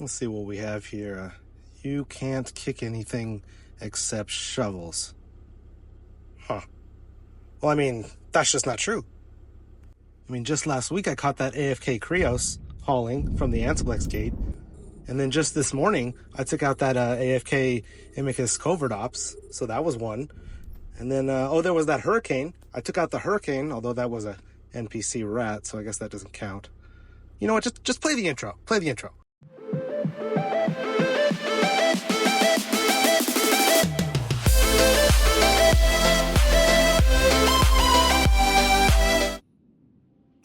Let's see what we have here. You can't kick anything except shovels. Huh. Well, I mean, that's just not true. I mean, just last week I caught that AFK Krios hauling from the Ansiblex gate. And then just this morning, I took out that AFK Imicus Covert Ops. So that was one. And then, there was that Hurricane. I took out the Hurricane, although that was a NPC rat, so I guess that doesn't count. You know what? Just play the intro. Play the intro.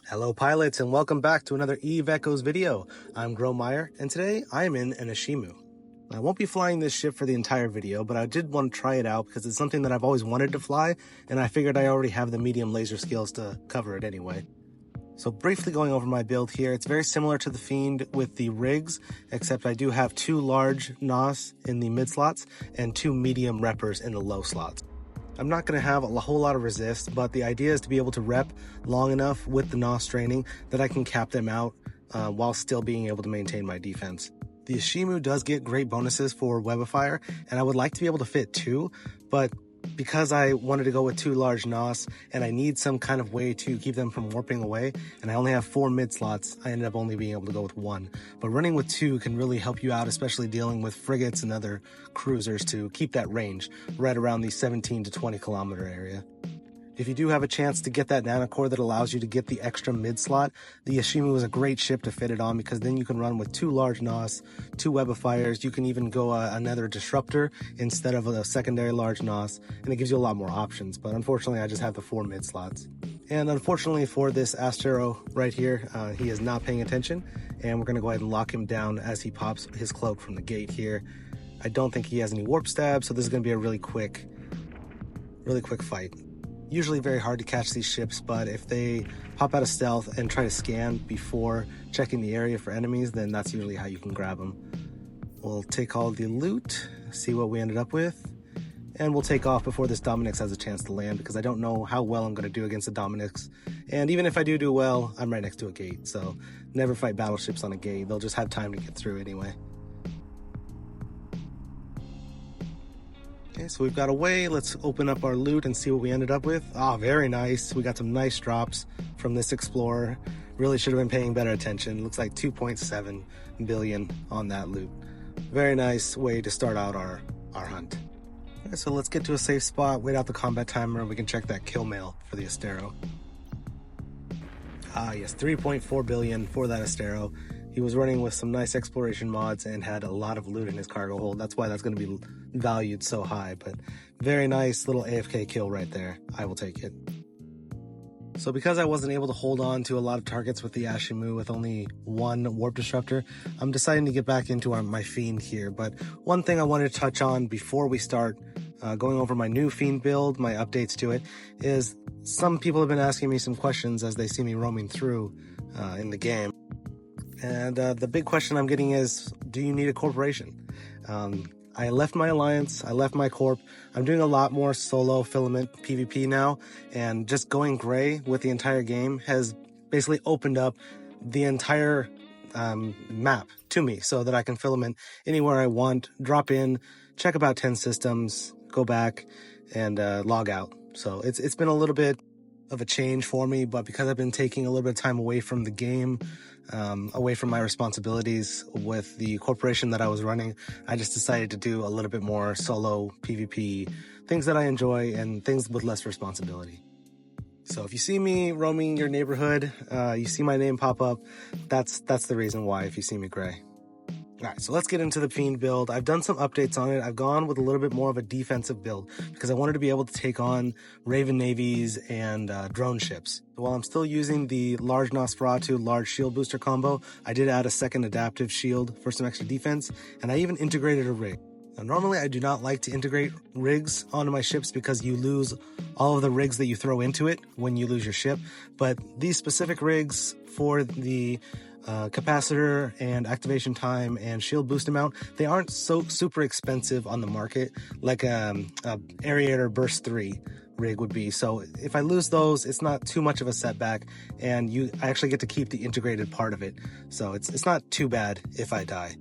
Hello pilots, and welcome back to another Eve Echoes video. I'm Gromire, and today I am in an Ashimu. I won't be flying this ship for the entire video, but I did want to try it out because it's something that I've always wanted to fly, and I figured I already have the medium laser skills to cover it anyway. So briefly going over my build here, it's very similar to the Fiend with the rigs, except I do have 2 large NOS in the mid slots and 2 medium reppers in the low slots. I'm not going to have a whole lot of resist, but the idea is to be able to rep long enough with the NOS training that I can cap them out while still being able to maintain my defense. The Ashimu does get great bonuses for Web of Fire, and I would like to be able to fit 2, but because I wanted to go with 2 large NOS and I need some kind of way to keep them from warping away, and I only have 4 mid slots, I ended up only being able to go with 1. But running with 2 can really help you out, especially dealing with frigates and other cruisers to keep that range right around the 17 to 20 kilometer area. If you do have a chance to get that nanocore that allows you to get the extra mid slot, the Ashimu is a great ship to fit it on, because then you can run with 2 large NOS, 2 Web of Fires. You can even go another disruptor instead of a secondary large NOS, and it gives you a lot more options. But unfortunately, I just have the 4 mid slots. And unfortunately for this Astero right here, he is not paying attention, and we're going to go ahead and lock him down as he pops his cloak from the gate here. I don't think he has any warp stab, so this is going to be a really quick fight. Usually very hard to catch these ships, but if they pop out of stealth and try to scan before checking the area for enemies, then that's usually how you can grab them. We'll take all the loot, see what we ended up with, and we'll take off before this Dominix has a chance to land, because I don't know how well I'm going to do against the Dominix. And even if I do well, I'm right next to a gate, so never fight battleships on a gate. They'll just have time to get through anyway. Okay, so we've got away. Let's open up our loot and see what we ended up with. Ah, very nice. We got some nice drops from this Explorer. Really should have been paying better attention. Looks like 2.7 billion on that loot. Very nice way to start out our hunt. Okay, so let's get to a safe spot, wait out the combat timer, and we can check that kill mail for the Astero. Ah, yes, 3.4 billion for that Astero. He was running with some nice exploration mods and had a lot of loot in his cargo hold. That's why that's going to be valued so high, but very nice little AFK kill right there. I will take it. So because I wasn't able to hold on to a lot of targets with the Ashimu with only 1 warp disruptor, I'm deciding to get back into my Fiend here. But one thing I wanted to touch on before we start going over my new Fiend build, my updates to it, is some people have been asking me some questions as they see me roaming through in the game. And the big question I'm getting is, do you need a corporation? I left my alliance, I left my corp. I'm doing a lot more solo filament PvP now, and just going gray with the entire game has basically opened up the entire map to me so that I can filament anywhere I want, drop in, check about 10 systems, go back, and log out. So it's been a little bit of a change for me, but because I've been taking a little bit of time away from the game, away from my responsibilities with the corporation that I was running, I just decided to do a little bit more solo PvP, things that I enjoy and things with less responsibility. So if you see me roaming your neighborhood, you see my name pop up, that's the reason why, if you see me gray. Alright, so let's get into the Fiend build. I've done some updates on it. I've gone with a little bit more of a defensive build because I wanted to be able to take on Raven Navies and drone ships. While I'm still using the large Nosferatu large shield booster combo, I did add a second adaptive shield for some extra defense, and I even integrated a rig. Now, normally I do not like to integrate rigs onto my ships because you lose all of the rigs that you throw into it when you lose your ship, but these specific rigs for the capacitor and activation time and shield boost amount, they aren't so super expensive on the market like a Aerator Burst 3 rig would be. So if I lose those, it's not too much of a setback, and I actually get to keep the integrated part of it. So it's not too bad if I die.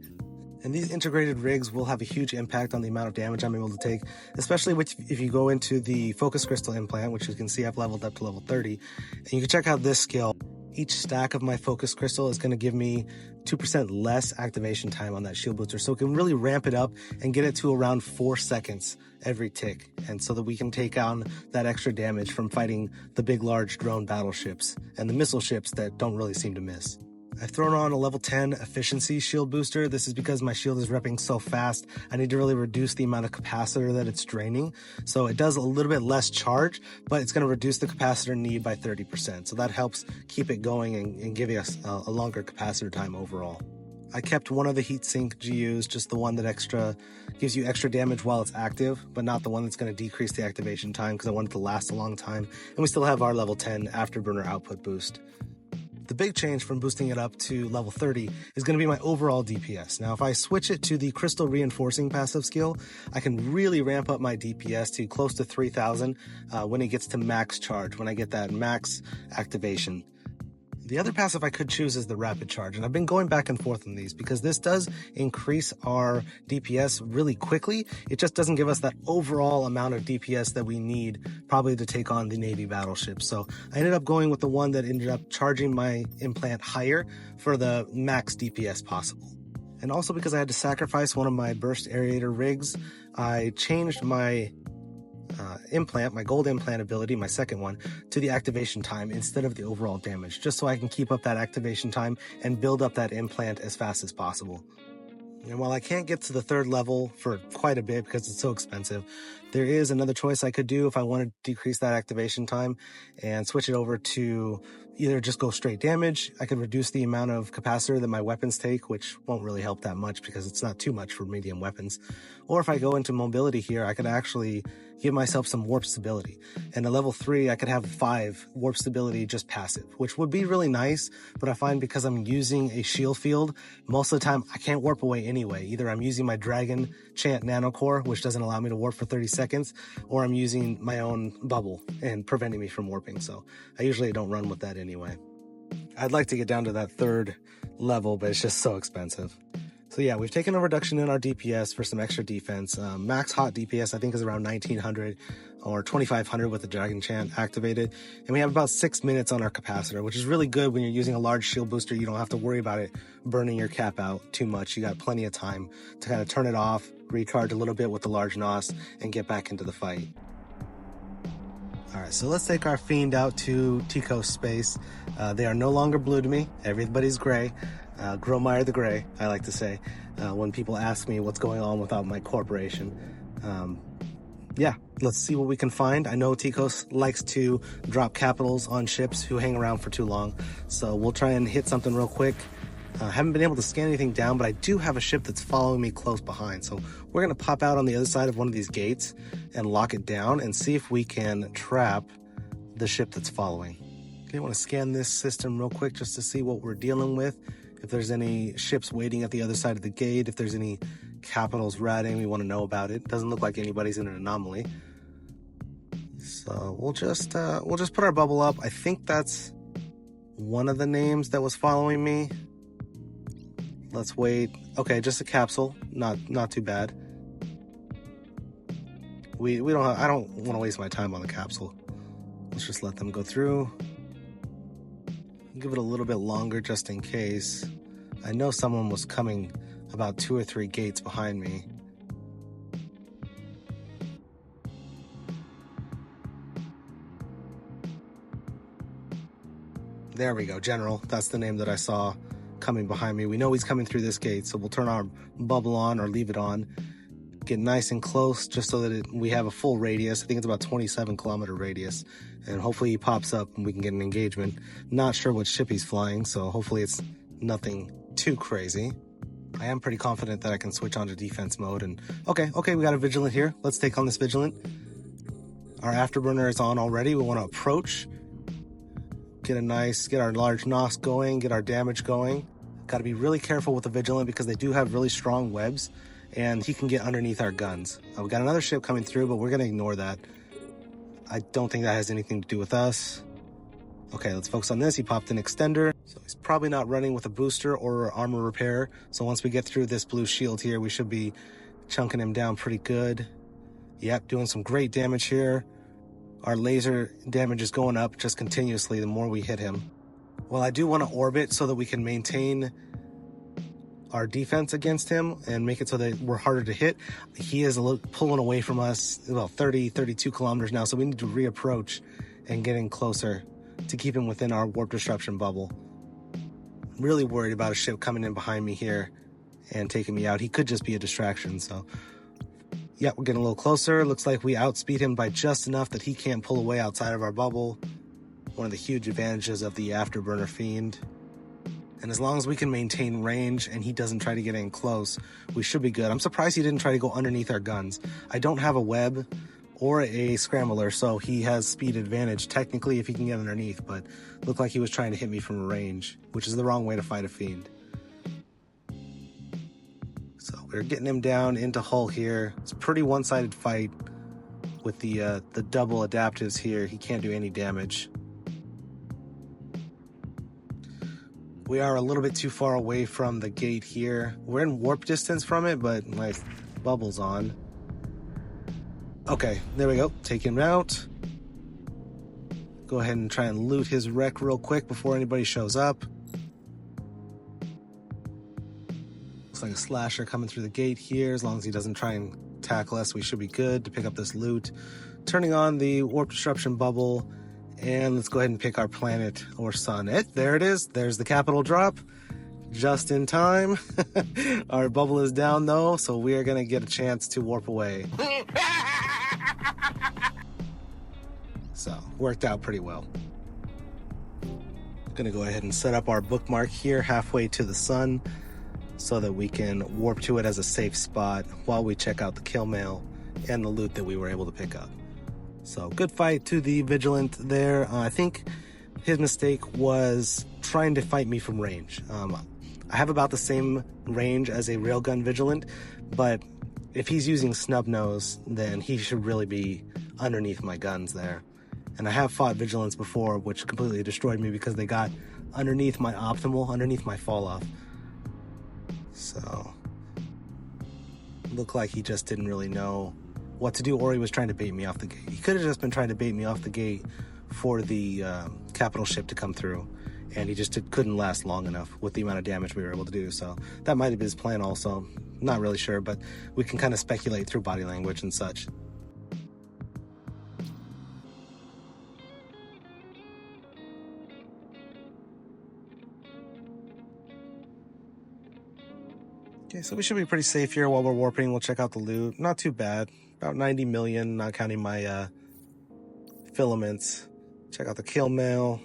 And these integrated rigs will have a huge impact on the amount of damage I'm able to take, especially if you go into the Focus Crystal implant, which you can see I've leveled up to level 30. And you can check out this skill. Each stack of my Focus Crystal is going to give me 2% less activation time on that shield booster. So it can really ramp it up and get it to around 4 seconds every tick. And so that we can take on that extra damage from fighting the big, large drone battleships and the missile ships that don't really seem to miss. I've thrown on a level 10 efficiency shield booster. This is because my shield is repping so fast. I need to really reduce the amount of capacitor that it's draining. So it does a little bit less charge, but it's going to reduce the capacitor need by 30%. So that helps keep it going and giving us a longer capacitor time overall. I kept one of the heatsink GUs, just the one that gives you extra damage while it's active, but not the one that's going to decrease the activation time because I want it to last a long time. And we still have our level 10 afterburner output boost. The big change from boosting it up to level 30 is going to be my overall DPS. Now, if I switch it to the Crystal Reinforcing passive skill, I can really ramp up my DPS to close to 3,000 when it gets to max charge, when I get that max activation. The other passive I could choose is the Rapid Charge, and I've been going back and forth on these because this does increase our DPS really quickly. It just doesn't give us that overall amount of DPS that we need probably to take on the Navy battleships. So I ended up going with the one that ended up charging my implant higher for the max DPS possible. And also because I had to sacrifice one of my burst aerator rigs, I changed my implant, my gold implant ability, my second one, to the activation time instead of the overall damage, just so I can keep up that activation time and build up that implant as fast as possible. And while I can't get to the 3rd level for quite a bit because it's so expensive, there is another choice I could do if I wanted to decrease that activation time and switch it over to either just go straight damage. I could reduce the amount of capacitor that my weapons take, which won't really help that much because it's not too much for medium weapons. Or if I go into mobility here, I could actually give myself some warp stability. And at level 3, I could have 5 warp stability just passive, which would be really nice. But I find because I'm using a shield field, most of the time I can't warp away anyway. Either I'm using my Dragon Chant Nanocore, which doesn't allow me to warp for 30 seconds, or I'm using my own bubble and preventing me from warping. So I usually don't run with that anyway. I'd like to get down to that 3rd level, but it's just so expensive. So yeah, we've taken a reduction in our DPS for some extra defense. Max hot DPS I think is around 1900 or 2500 with the Dragon Chant activated. And we have about 6 minutes on our capacitor, which is really good when you're using a large shield booster. You don't have to worry about it burning your cap out too much. You got plenty of time to kind of turn it off, recharge a little bit with the large NOS, and get back into the fight. All right, so let's take our Fiend out to Tico space. They are no longer blue to me. Everybody's gray. Gromire the Gray, I like to say, when people ask me what's going on without my corporation. Yeah, let's see what we can find. I know Ticos likes to drop capitals on ships who hang around for too long, so we'll try and hit something real quick. Haven't been able to scan anything down, but I do have a ship that's following me close behind, so we're going to pop out on the other side of one of these gates and lock it down and see if we can trap the ship that's following. Okay, I want to scan this system real quick just to see what we're dealing with. If there's any ships waiting at the other side of the gate, if there's any capitals ratting, we want to know about it. Doesn't look like anybody's in an anomaly. So we'll just put our bubble up. I think that's one of the names that was following me. Let's wait. Okay, just a capsule. Not too bad. I don't want to waste my time on the capsule. Let's just let them go through. Give it a little bit longer just in case. I know someone was coming about 2 or 3 gates behind me. There we go, General. That's the name that I saw coming behind me. We know he's coming through this gate, so we'll turn our bubble on or leave it on. Get nice and close just so that we have a full radius. I think it's about 27-kilometer radius. And hopefully he pops up and we can get an engagement. Not sure what ship he's flying, so hopefully it's nothing too crazy. I am pretty confident that I can switch on to defense mode. And okay, we got a Vigilant here. Let's take on this Vigilant. Our afterburner is on already. We want to approach. Get our large NOS going, get our damage going. Got to be really careful with the Vigilant because they do have really strong webs. And he can get underneath our guns. We got another ship coming through, but we're going to ignore that. I don't think that has anything to do with us. Okay, let's focus on this. He popped an extender, so he's probably not running with a booster or armor repair. So once we get through this blue shield here, we should be chunking him down pretty good. Yep, doing some great damage here. Our laser damage is going up just continuously the more we hit him. Well, I do want to orbit so that we can maintain our defense against him and make it so that we're harder to hit. He is pulling away from us, well, 32 kilometers now, so we need to reapproach and get in closer to keep him within our warp disruption bubble. I'm really worried about a ship coming in behind me here and taking me out. He could just be a distraction, so yeah, we're getting a little closer. Looks like we outspeed him by just enough that he can't pull away outside of our bubble. One of the huge advantages of the Afterburner Fiend. And as long as we can maintain range and he doesn't try to get in close, we should be good. I'm surprised he didn't try to go underneath our guns. I don't have a web or a scrambler, so he has speed advantage technically if he can get underneath, but looked like he was trying to hit me from range, which is the wrong way to fight a Fiend. So we're getting him down into hull here. It's a pretty one-sided fight with the double adaptives here. He can't do any damage. We are a little bit too far away from the gate here. We're in warp distance from it, but my bubble's on. Okay, there we go. Take him out. Go ahead and try and loot his wreck real quick before anybody shows up. Looks like a slasher coming through the gate here. As long as he doesn't try and tackle us, we should be good to pick up this loot. Turning on the warp disruption bubble. And let's go ahead and pick our planet or sun. There it is. There's the capital drop. Just in time. Our bubble is down though, so we are going to get a chance to warp away. So, worked out pretty well. Going to go ahead and set up our bookmark here halfway to the sun so that we can warp to it as a safe spot while we check out the kill mail and the loot that we were able to pick up. So good fight to the Vigilant there. I think his mistake was trying to fight me from range. I have about the same range as a railgun Vigilant, but if he's using snub nose, then he should really be underneath my guns there. And I have fought Vigilants before, which completely destroyed me because they got underneath my optimal, underneath my fall off. So, looked like he just didn't really know what to do, or he was trying to bait me off the gate. He could have just been trying to bait me off the gate for the capital ship to come through, and he just couldn't last long enough with the amount of damage we were able to do. So that might have been his plan also. Not really sure, but we can kind of speculate through body language and such. Okay, so we should be pretty safe here while we're warping. We'll check out the loot. Not too bad. About 90 million, not counting my filaments. Check out the kill mail.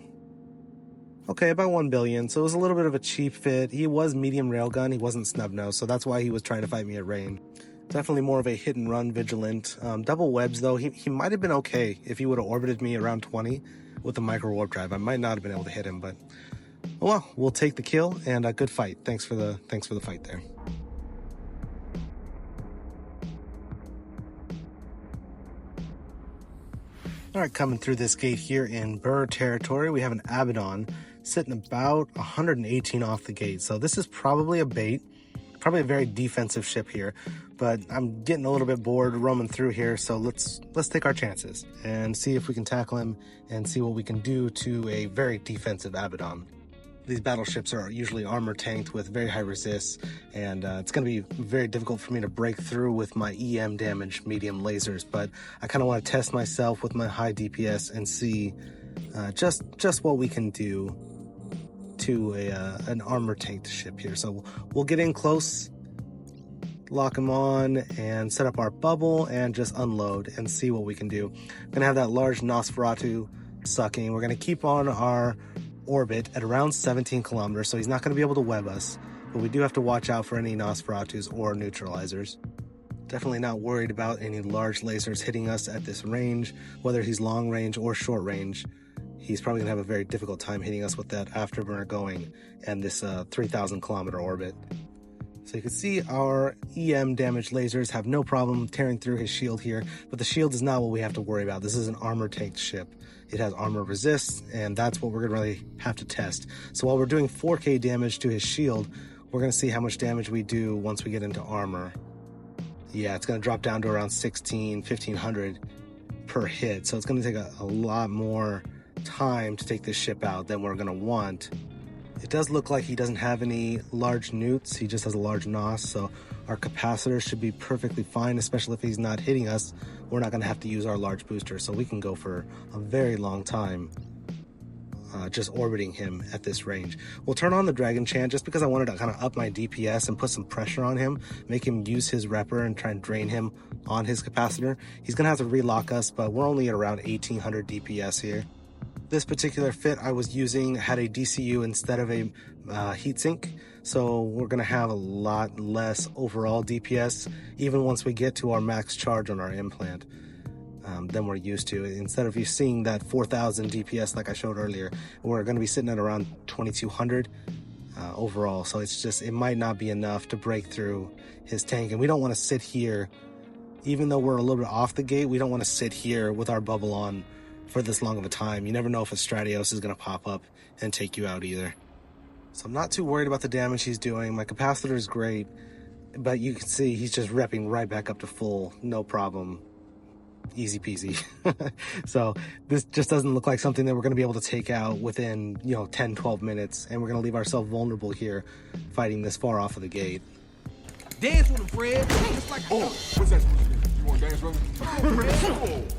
Okay, about 1 billion. So it was a little bit of a cheap fit. He was medium railgun. He wasn't snub nose, so that's why he was trying to fight me at range. Definitely more of a hit and run Vigilant. Double webs though, he might have been okay if he would have orbited me around 20 with the micro warp drive. I might not have been able to hit him, but oh well, we'll take the kill and a good fight. Thanks for the fight there. All right, coming through this gate here in Burr territory, we have an Abaddon sitting about 118 off the gate. So this is probably a bait, probably a very defensive ship here, but I'm getting a little bit bored roaming through here. So let's take our chances and see if we can tackle him and see what we can do to a very defensive Abaddon. These battleships are usually armor tanked with very high resists, and it's going to be very difficult for me to break through with my EM damage medium lasers, but I kind of want to test myself with my high DPS and see just what we can do to an armor tanked ship here. So we'll get in close, lock them on, and set up our bubble and just unload and see what we can do. I'm going to have that large Nosferatu sucking. We're going to keep on our orbit at around 17 kilometers, so he's not going to be able to web us, but we do have to watch out for any Nosferatus or neutralizers. Definitely not worried about any large lasers hitting us at this range, whether he's long range or short range. He's probably going to have a very difficult time hitting us with that afterburner going and this 3,000 kilometer orbit. So you can see our EM damage lasers have no problem tearing through his shield here, but the shield is not what we have to worry about. This is an armor tanked ship. It has armor resist, and that's what we're gonna really have to test. So while we're doing 4K damage to his shield, we're gonna see how much damage we do once we get into armor. Yeah, it's gonna drop down to around 1500 per hit. So it's gonna take a lot more time to take this ship out than we're gonna want. It does look like he doesn't have any large newts. He just has a large NOS, so our capacitor should be perfectly fine, especially if he's not hitting us. We're not gonna have to use our large booster, so we can go for a very long time just orbiting him at this range. We'll turn on the Dragon Chant just because I wanted to kind of up my DPS and put some pressure on him, make him use his repper and try and drain him on his capacitor. He's gonna have to relock us, but we're only at around 1800 DPS here. This particular fit I was using had a DCU instead of a heatsink, so we're gonna have a lot less overall DPS even once we get to our max charge on our implant than we're used to. Instead of you seeing that 4000 DPS like I showed earlier, we're gonna be sitting at around 2200 overall, so it's just, it might not be enough to break through his tank, and we don't want to sit here, even though we're a little bit off the gate, we don't want to sit here with our bubble on for this long of a time. You never know if a Stratos is going to pop up and take you out either. So I'm not too worried about the damage he's doing. My capacitor is great, but you can see he's just repping right back up to full, no problem, easy peasy. So this just doesn't look like something that we're going to be able to take out within 10-12 minutes, and we're going to leave ourselves vulnerable here fighting this far off of the gate. Dance with him, Fred. Just like what's that? You want to dance with me?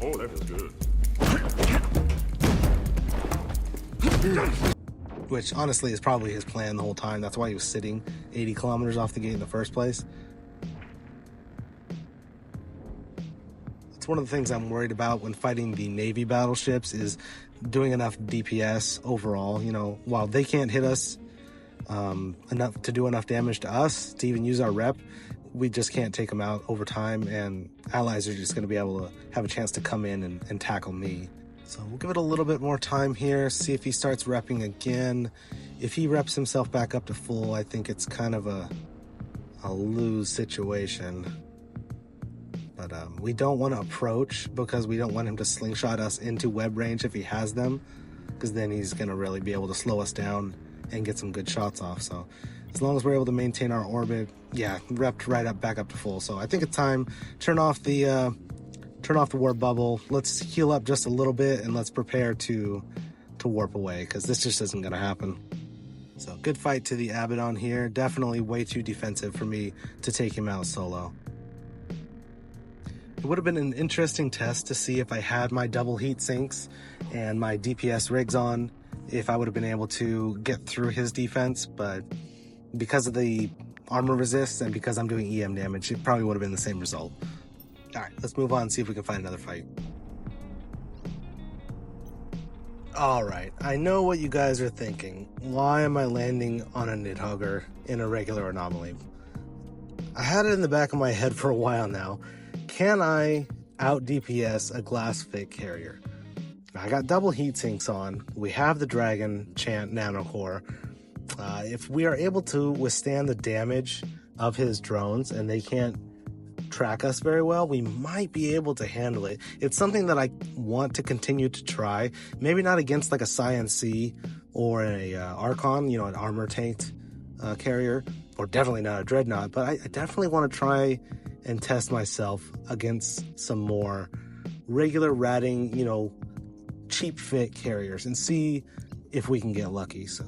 Oh, that feels good. Which honestly is probably his plan the whole time. That's why he was sitting 80 kilometers off the gate in the first place. It's one of the things I'm worried about when fighting the Navy battleships is doing enough DPS overall. While they can't hit us enough to do enough damage to us to even use our rep, we just can't take them out over time, and allies are just going to be able to have a chance to come in and tackle me. So we'll give it a little bit more time here, see if he starts repping again. If he reps himself back up to full, I think it's kind of a lose situation. But we don't want to approach because we don't want him to slingshot us into web range if he has them, because then he's going to really be able to slow us down and get some good shots off. So as long as we're able to maintain our orbit, yeah, repped right back up to full. So I think it's time, turn off the warp bubble. Let's heal up just a little bit and let's prepare to warp away, because this just isn't going to happen. So good fight to the Abaddon here. Definitely way too defensive for me to take him out solo. It would have been an interesting test to see if I had my double heat sinks and my DPS rigs on, if I would have been able to get through his defense, but because of the armor resist and because I'm doing EM damage, it probably would have been the same result. All right, let's move on and see if we can find another fight. All right, I know what you guys are thinking. Why am I landing on a Nidhogger in a regular anomaly? I had it in the back of my head for a while now. Can I out DPS a glass fit carrier? I got double heat sinks on. We have the Dragon Chant Nanocore. If we are able to withstand the damage of his drones and they can't track us very well, we might be able to handle it. It's something that I want to continue to try. Maybe not against like a Scion C or a Archon, an armor tanked carrier, or definitely not a Dreadnought, but I definitely want to try and test myself against some more regular ratting, cheap fit carriers and see if we can get lucky. So,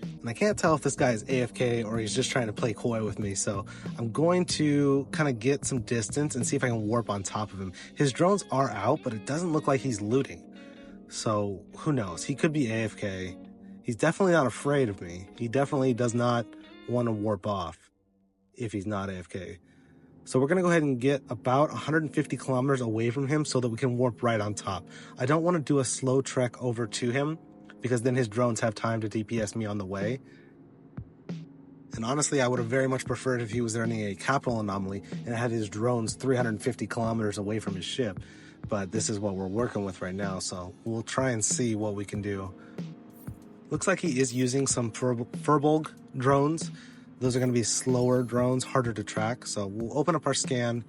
and I can't tell if this guy is AFK or he's just trying to play coy with me. So I'm going to kind of get some distance and see if I can warp on top of him. His drones are out, but it doesn't look like he's looting. So who knows? He could be AFK. He's definitely not afraid of me. He definitely does not want to warp off if he's not AFK. So we're going to go ahead and get about 150 kilometers away from him so that we can warp right on top. I don't want to do a slow trek over to him because then his drones have time to DPS me on the way. And honestly, I would have very much preferred if he was running a capital anomaly and had his drones 350 kilometers away from his ship. But this is what we're working with right now, so we'll try and see what we can do. Looks like he is using some Furbolg drones. Those are going to be slower drones, harder to track. So we'll open up our scan,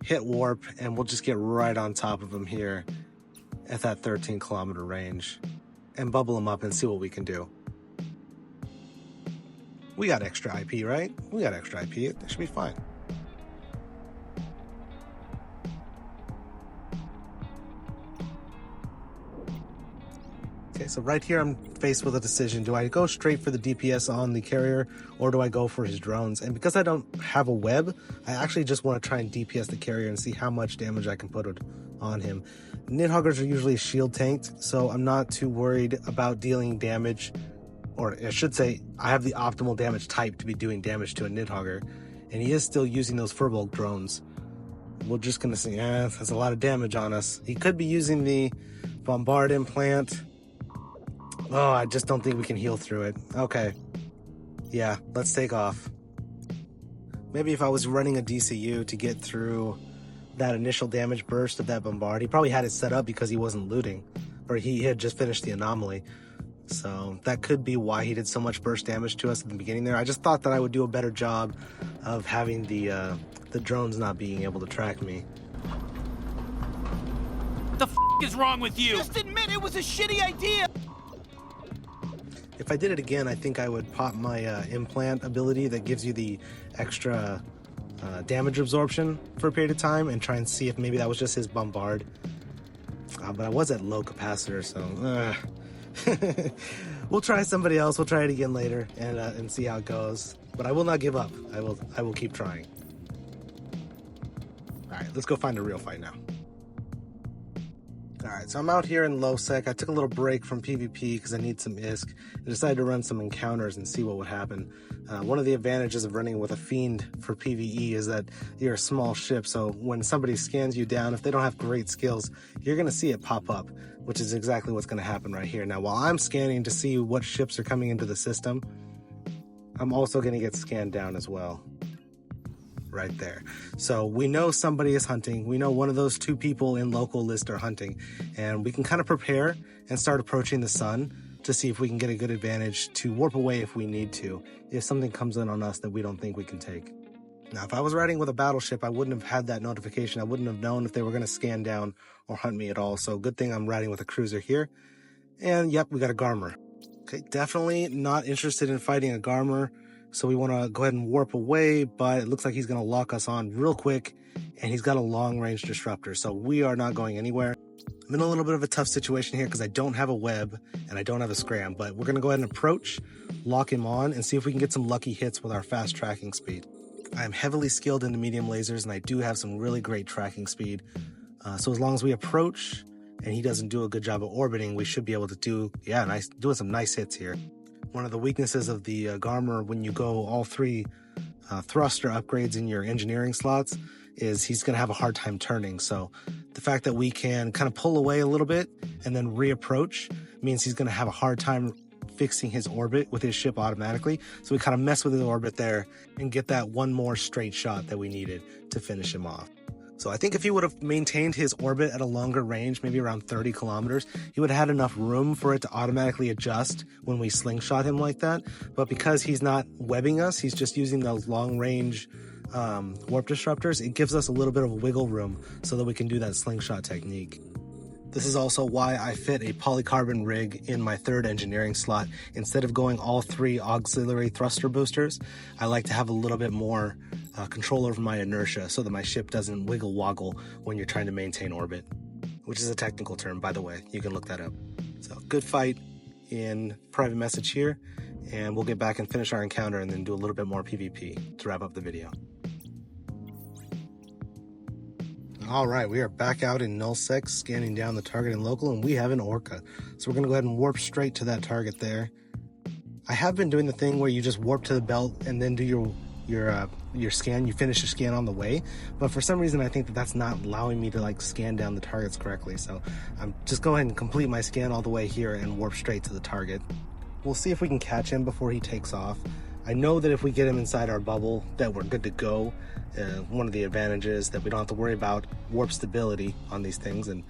hit warp, and we'll just get right on top of them here at that 13 kilometer range and bubble them up and see what we can do. We got extra IP, right? We got extra IP. It should be fine. Okay, so right here I'm faced with a decision. Do I go straight for the DPS on the carrier, or do I go for his drones? And because I don't have a web, I actually just want to try and DPS the carrier and see how much damage I can put on him. Nidhoggers are usually shield tanked, so I'm not too worried about dealing damage, or I should say I have the optimal damage type to be doing damage to a Nidhogger, and he is still using those Furbolg drones. We're just gonna say, that's a lot of damage on us. He could be using the Bombard implant. Oh, I just don't think we can heal through it. Okay. Yeah, let's take off. Maybe if I was running a DCU to get through that initial damage burst of that Bombard, he probably had it set up because he wasn't looting, or he had just finished the anomaly. So that could be why he did so much burst damage to us at the beginning there. I just thought that I would do a better job of having the drones not being able to track me. The f is wrong with you? Just admit it was a shitty idea. If I did it again, I think I would pop my implant ability that gives you the extra damage absorption for a period of time and try and see if maybe that was just his Bombard. But I was at low capacitor, so we'll try somebody else. We'll try it again later and see how it goes. But I will not give up. I will keep trying. All right, let's go find a real fight now. All right, so I'm out here in low-sec. I took a little break from PvP because I need some ISK and decided to run some encounters and see what would happen. One of the advantages of running with a Fiend for PvE is that you're a small ship, so when somebody scans you down, if they don't have great skills, you're going to see it pop up, which is exactly what's going to happen right here. Now, while I'm scanning to see what ships are coming into the system, I'm also going to get scanned down as well. Right there. So we know somebody is hunting. We know one of those two people in local list are hunting, and we can kind of prepare and start approaching the sun to see if we can get a good advantage to warp away if we need to, if something comes in on us that we don't think we can take. Now, if I was riding with a battleship, I wouldn't have had that notification. I wouldn't have known if they were going to scan down or hunt me at all. So good thing I'm riding with a cruiser here. And yep, we got a Garmur. Okay, definitely not interested in fighting a Garmur. So we want to go ahead and warp away, but it looks like he's going to lock us on real quick, and he's got a long-range disruptor, so we are not going anywhere. I'm in a little bit of a tough situation here because I don't have a web and I don't have a scram, but we're going to go ahead and approach, lock him on, and see if we can get some lucky hits with our fast tracking speed. I am heavily skilled in the medium lasers, and I do have some really great tracking speed. So as long as we approach and he doesn't do a good job of orbiting, we should be able to doing some nice hits here. One of the weaknesses of the Garmur when you go all three thruster upgrades in your engineering slots is he's going to have a hard time turning. So the fact that we can kind of pull away a little bit and then reapproach means he's going to have a hard time fixing his orbit with his ship automatically. So we kind of mess with his orbit there and get that one more straight shot that we needed to finish him off. So I think if he would have maintained his orbit at a longer range, maybe around 30 kilometers, he would have had enough room for it to automatically adjust when we slingshot him like that. But because he's not webbing us, he's just using those long range warp disruptors, it gives us a little bit of wiggle room so that we can do that slingshot technique. This is also why I fit a polycarbon rig in my third engineering slot. Instead of going all three auxiliary thruster boosters, I like to have a little bit more control over my inertia so that my ship doesn't wiggle woggle when you're trying to maintain orbit, which is a technical term, by the way. You can look that up. So good fight in private message here, and we'll get back and finish our encounter and then do a little bit more PvP to wrap up the video. All right, we are back out in null-sec, scanning down the target in local, and we have an Orca. So we're going to go ahead and warp straight to that target there. I have been doing the thing where you just warp to the belt and then do your scan. You finish your scan on the way, but for some reason I think that that's not allowing me to scan down the targets correctly. So I'm just going and complete my scan all the way here and warp straight to the target. We'll see if we can catch him before he takes off. I know that if we get him inside our bubble that we're good to go. One of the advantages that we don't have to worry about warp stability on these things. And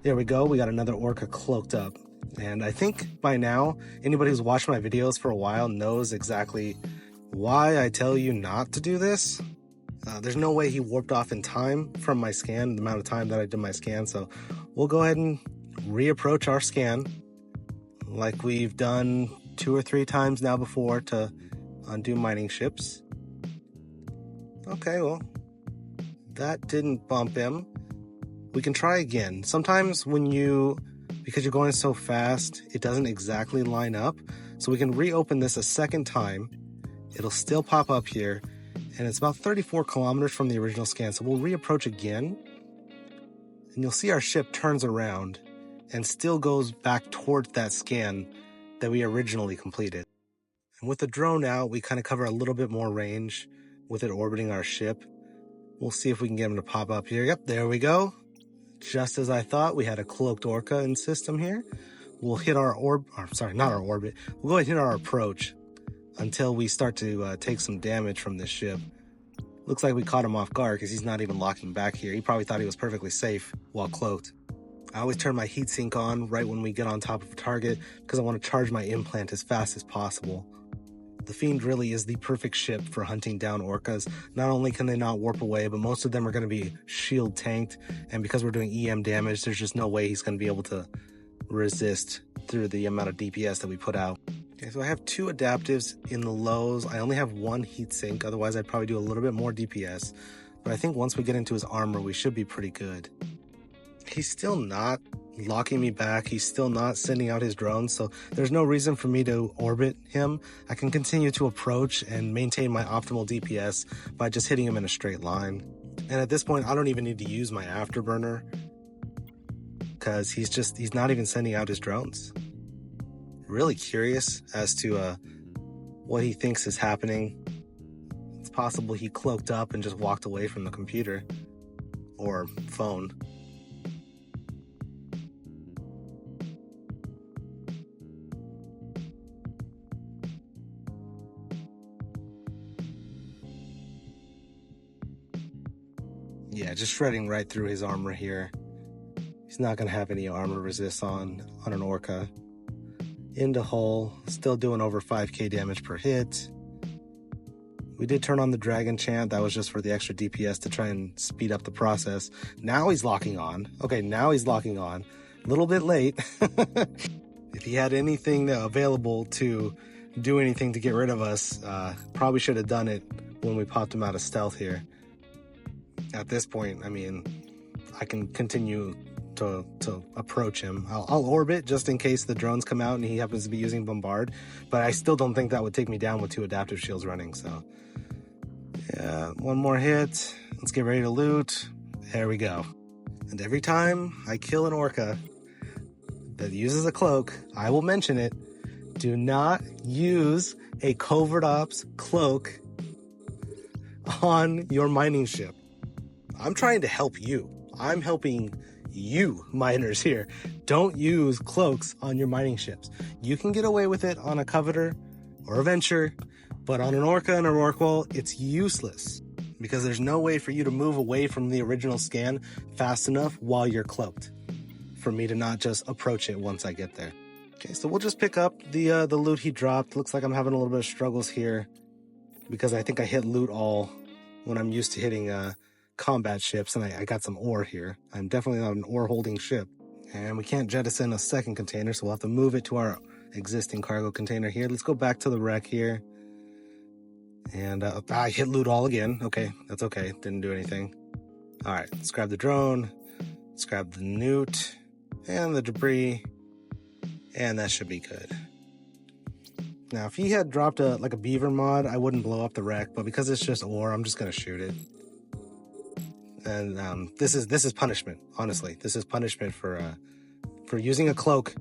there we go, we got another Orca cloaked up. And I think by now anybody who's watched my videos for a while knows exactly Why I tell you not to do this? There's no way he warped off in time from my scan, the amount of time that I did my scan, so we'll go ahead and reapproach our scan like we've done 2 or 3 times now before to undo mining ships. Okay, well, that didn't bump him. We can try again. Sometimes because you're going so fast, it doesn't exactly line up, so we can reopen this a second time. It'll still pop up here, and it's about 34 kilometers from the original scan, so we'll reapproach again, and you'll see our ship turns around and still goes back towards that scan that we originally completed. And with the drone out, we kind of cover a little bit more range with it orbiting our ship. We'll see if we can get him to pop up here. Yep, there we go. Just as I thought, we had a cloaked Orca in system here. We'll hit our We'll go ahead and hit our approach until we start to take some damage from this ship. Looks like we caught him off guard because he's not even locking back here. He probably thought he was perfectly safe while cloaked. I always turn my heat sink on right when we get on top of a target because I want to charge my implant as fast as possible. The Fiend really is the perfect ship for hunting down Orcas. Not only can they not warp away, but most of them are going to be shield tanked, and because we're doing EM damage, there's just no way he's going to be able to resist through the amount of DPS that we put out. Okay, so I have 2 adaptives in the lows. I only have 1 heat sink, otherwise I'd probably do a little bit more DPS, but I think once we get into his armor, we should be pretty good. He's still not locking me back. He's still not sending out his drones, so there's no reason for me to orbit him. I can continue to approach and maintain my optimal DPS by just hitting him in a straight line. And at this point, I don't even need to use my afterburner because he's not even sending out his drones. Really curious as to what he thinks is happening. It's possible he cloaked up and just walked away from the computer or phone. Yeah, just shredding right through his armor here. He's not going to have any armor resist on an Orca. Into hull, still doing over 5k damage per hit. We did turn on the dragon chant. That was just for the extra DPS to try and speed up the process. Now he's locking on. Okay, now he's locking on. A little bit late. If he had anything available to do anything to get rid of us, probably should have done it when we popped him out of stealth here. At this point, I mean, I can continue to approach him. I'll orbit just in case the drones come out and he happens to be using bombard, but I still don't think that would take me down with 2 adaptive shields running. So yeah, 1 more hit. Let's get ready to loot. There we go. And every time I kill an Orca that uses a cloak, I will mention it. Do not use a covert ops cloak on your mining ship. I'm trying to help you. I'm helping you miners here. Don't use cloaks on your mining ships. You can get away with it on a Covetor or a Venture, but on an Orca and a Rorqual, it's useless because there's no way for you to move away from the original scan fast enough while you're cloaked for me to not just approach it once I get there. Okay, so we'll just pick up the loot he dropped. Looks like I'm having a little bit of struggles here because I think I hit loot all when I'm used to hitting combat ships, and I got some ore here. I'm definitely not an ore holding ship, and we can't jettison a second container, so we'll have to move it to our existing cargo container here. Let's go back to the wreck here, and I hit loot all again. Okay, that's okay, didn't do anything. All right, let's grab the drone, let's grab the newt and the debris, and that should be good. Now if he had dropped a beaver mod, I wouldn't blow up the wreck, but because it's just ore, I'm just gonna shoot it. And this is punishment. Honestly, this is punishment for using a cloak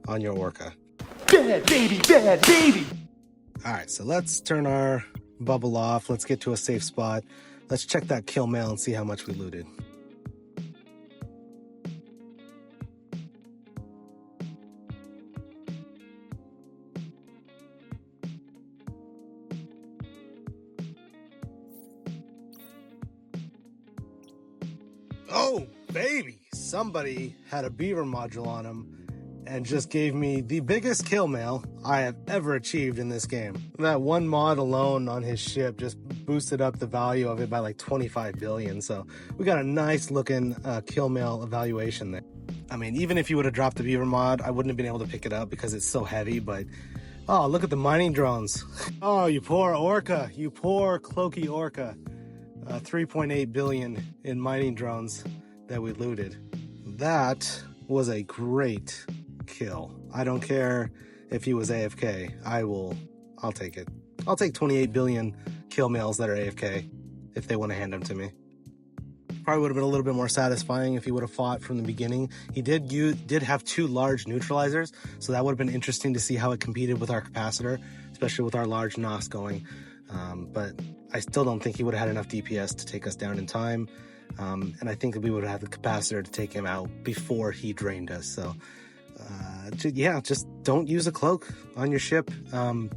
on your Orca. Bad baby, bad baby. All right, so let's turn our bubble off. Let's get to a safe spot. Let's check that kill mail and see how much we looted. Oh, baby. Somebody had a beaver module on him and just gave me the biggest kill mail I have ever achieved in this game. That one mod alone on his ship just boosted up the value of it by like 25 billion. So we got a nice looking kill mail evaluation there. I mean, even if you would have dropped the beaver mod, I wouldn't have been able to pick it up because it's so heavy, but oh, look at the mining drones. Oh, you poor Orca, you poor cloaky Orca. 3.8 billion in mining drones that we looted. That was a great kill. I don't care if he was AFK. I'll take it. I'll take 28 billion kill mails that are AFK if they want to hand them to me. Probably would have been a little bit more satisfying if he would have fought from the beginning. He did have 2 large neutralizers, so that would have been interesting to see how it competed with our capacitor, especially with our large NOS going. But I still don't think he would have had enough DPS to take us down in time. And I think that we would have had the capacitor to take him out before he drained us. So, yeah, just don't use a cloak on your ship. Man,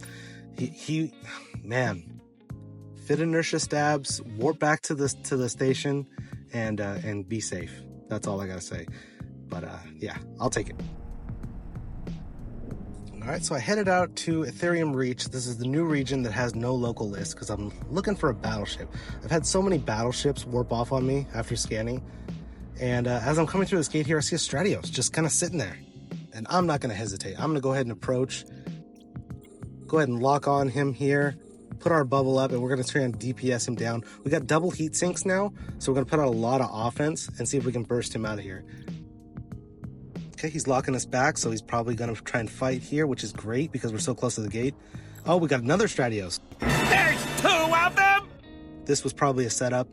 fit inertia stabs, warp back to the station, and be safe. That's all I gotta say. But yeah, I'll take it. All right, so I headed out to Ethereum Reach. This is the new region that has no local list because I'm looking for a battleship. I've had so many battleships warp off on me after scanning. And as I'm coming through this gate here, I see a Stratos just kind of sitting there. And I'm not going to hesitate. I'm going to go ahead and approach. Go ahead and lock on him here. Put our bubble up, and we're going to try and DPS him down. We got double heat sinks now, so we're going to put out a lot of offense and see if we can burst him out of here. Okay, he's locking us back, so he's probably going to try and fight here, which is great because we're so close to the gate. Oh, we got another Stratos. There's 2 of them! This was probably a setup.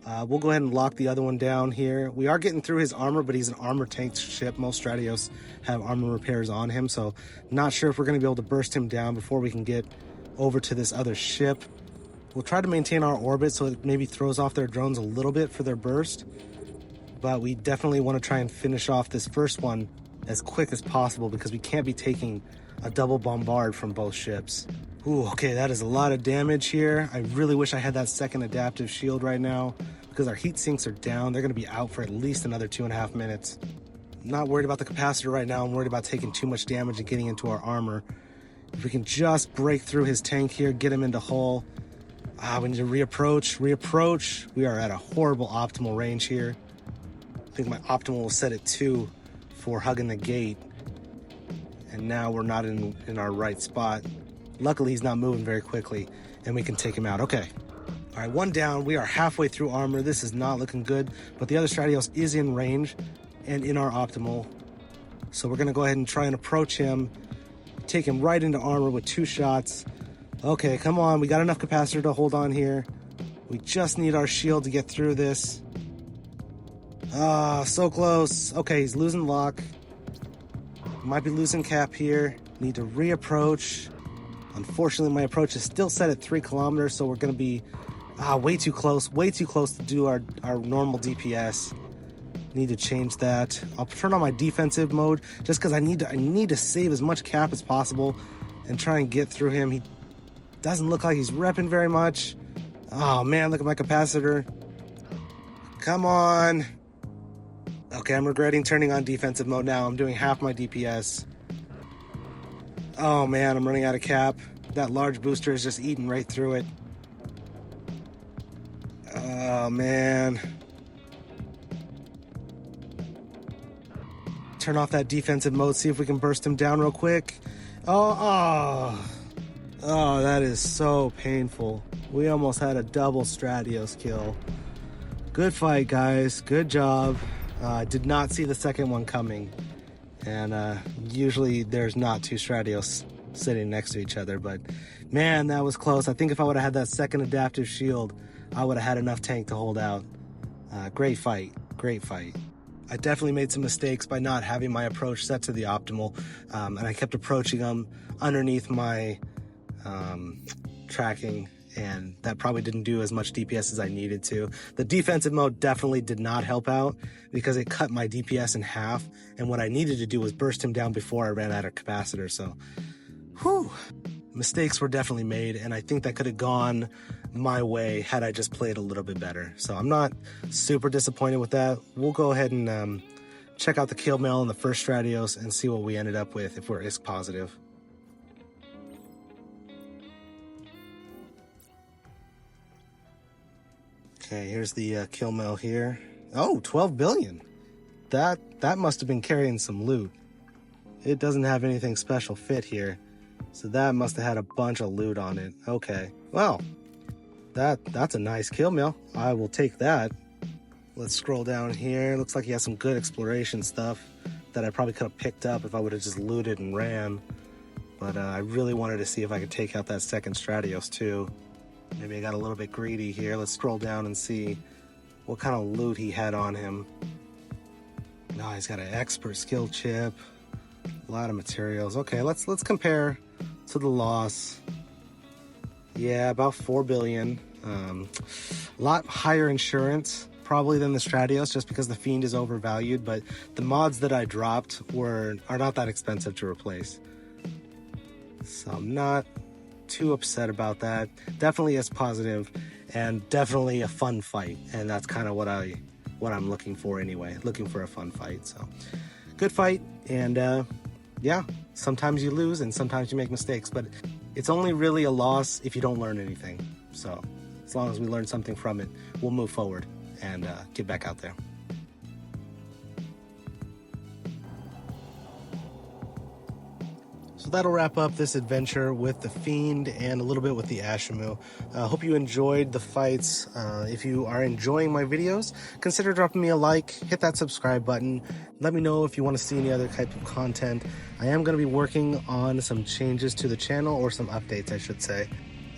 We'll go ahead and lock the other one down here. We are getting through his armor, but he's an armor tanked ship. Most Stratos have armor repairs on him, so not sure if we're going to be able to burst him down before we can get over to this other ship. We'll try to maintain our orbit so it maybe throws off their drones a little bit for their burst. But we definitely want to try and finish off this first one as quick as possible because we can't be taking a double bombard from both ships. Ooh, okay, that is a lot of damage here. I really wish I had that second adaptive shield right now because our heat sinks are down. They're going to be out for at least another 2.5 minutes. I'm not worried about the capacitor right now. I'm worried about taking too much damage and getting into our armor. If we can just break through his tank here, get him into hull. We need to reapproach. We are at a horrible optimal range here. I think my optimal will set at 2 for hugging the gate. And now we're not in our right spot. Luckily, he's not moving very quickly, and we can take him out. Okay. All right, 1 down. We are halfway through armor. This is not looking good, but the other Stratos is in range and in our optimal. So we're going to go ahead and try and approach him, take him right into armor with 2 shots. Okay, come on. We got enough capacitor to hold on here. We just need our shield to get through this. So close. Okay, he's losing lock. Might be losing cap here. Need to reapproach. Unfortunately, my approach is still set at 3 kilometers, so we're going to be way too close to do our normal DPS. Need to change that. I'll turn on my defensive mode just because I need to save as much cap as possible and try and get through him. He doesn't look like he's repping very much. Oh man, look at my capacitor. Come on. Okay, I'm regretting turning on defensive mode now. I'm doing half my DPS. Oh man, I'm running out of cap. That large booster is just eating right through it. Oh man. Turn off that defensive mode, see if we can burst him down real quick. Oh, that is so painful. We almost had a double Stratos kill. Good fight, guys. Good job. Did not see the second one coming. And usually there's not 2 Stratos sitting next to each other, but man, that was close. I think if I would have had that second adaptive shield, I would have had enough tank to hold out. Great fight. I definitely made some mistakes by not having my approach set to the optimal, and I kept approaching them underneath my tracking, and that probably didn't do as much DPS as I needed to. The defensive mode definitely did not help out because it cut my DPS in half, and what I needed to do was burst him down before I ran out of capacitor, so whew. Mistakes were definitely made, and I think that could have gone my way had I just played a little bit better. So I'm not super disappointed with that. We'll go ahead and check out the kill mail in the first Stratos and see what we ended up with if we're ISK positive. Okay, here's the kill mail here. Oh, 12 billion. That must have been carrying some loot. It doesn't have anything special fit here, so that must have had a bunch of loot on it. Okay, well, that's a nice kill mail. I will take that. Let's scroll down here. Looks like he has some good exploration stuff that I probably could have picked up if I would have just looted and ran. But I really wanted to see if I could take out that second Stratos too. Maybe I got a little bit greedy here. Let's scroll down and see what kind of loot he had on him. No, he's got an expert skill chip, a lot of materials. Okay, let's compare to the loss. Yeah, about 4 billion. A lot higher insurance probably than the Stratos, just because the Fiend is overvalued, but the mods that I dropped are not that expensive to replace. So I'm not too upset about that. Definitely is positive and definitely a fun fight, and that's kind of what I'm looking for anyway. Looking for a fun fight. So good fight, and yeah, sometimes you lose and sometimes you make mistakes, but it's only really a loss if you don't learn anything. So as long as we learn something from it, we'll move forward and get back out there. So that'll wrap up this adventure with the Fiend and a little bit with the Ashimu. Hope you enjoyed the fights. If you are enjoying my videos, consider dropping me a like, hit that subscribe button. Let me know if you want to see any other type of content. I am going to be working on some changes to the channel, or some updates, I should say.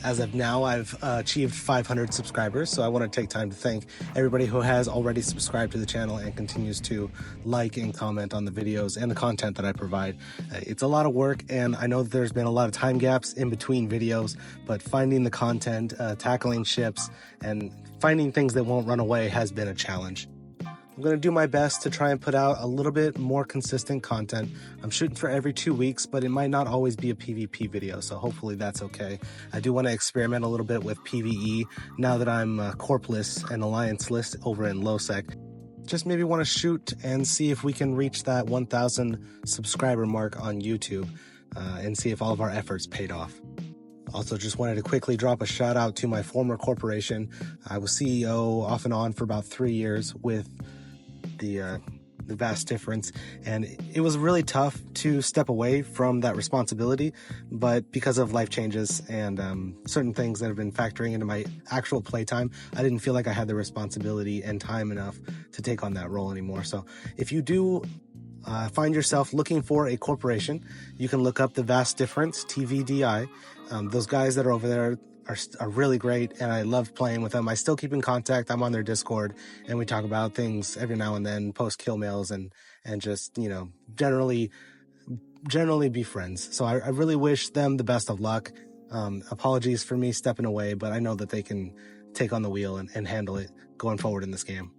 As of now, I've achieved 500 subscribers, so I want to take time to thank everybody who has already subscribed to the channel and continues to like and comment on the videos and the content that I provide. It's a lot of work, and I know that there's been a lot of time gaps in between videos, but finding the content, tackling ships, and finding things that won't run away has been a challenge. I'm going to do my best to try and put out a little bit more consistent content. I'm shooting for every 2 weeks, but it might not always be a PvP video, so hopefully that's okay. I do want to experiment a little bit with PvE now that I'm corpless and alliance-less over in null-sec. Just maybe want to shoot and see if we can reach that 1,000 subscriber mark on YouTube and see if all of our efforts paid off. Also, just wanted to quickly drop a shout out to my former corporation. I was CEO off and on for about 3 years with the vast difference, and it was really tough to step away from that responsibility, but because of life changes and certain things that have been factoring into my actual playtime, I didn't feel like I had the responsibility and time enough to take on that role anymore. So if you do find yourself looking for a corporation, you can look up the Vast Difference, TVDI. Those guys that are over there are really great, and I love playing with them. I still keep in contact. I'm on their Discord, and we talk about things every now and then, post kill mails, and just, you know, generally be friends. So I really wish them the best of luck. Apologies for me stepping away, but I know that they can take on the wheel and handle it going forward in this game.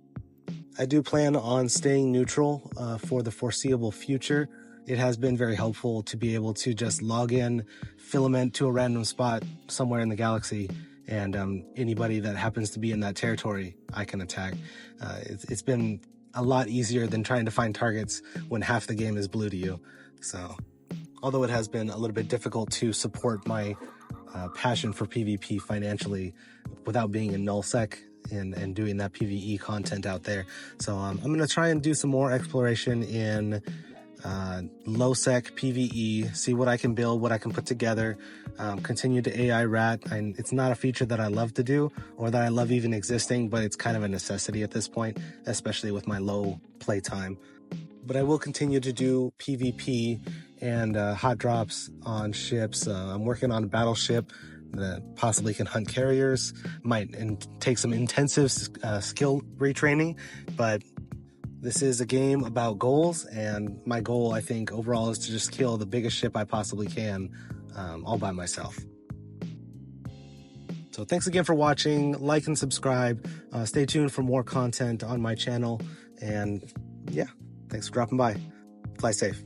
I do plan on staying neutral for the foreseeable future. It has been very helpful to be able to just log in, filament to a random spot somewhere in the galaxy, and anybody that happens to be in that territory I can attack. It's been a lot easier than trying to find targets when half the game is blue to you. So, although it has been a little bit difficult to support my passion for PvP financially without being in null-sec and doing that PvE content out there. So I'm going to try and do some more exploration in low-sec PvE, see what I can build, what I can put together, continue to AI rat. It's not a feature that I love to do or that I love even existing, but it's kind of a necessity at this point, especially with my low playtime. But I will continue to do PvP and hot drops on ships. I'm working on a battleship that possibly can hunt carriers, might take some intensive skill retraining, but this is a game about goals, and my goal, I think, overall is to just kill the biggest ship I possibly can, all by myself. So thanks again for watching. Like and subscribe. Stay tuned for more content on my channel. And yeah, thanks for dropping by. Fly safe.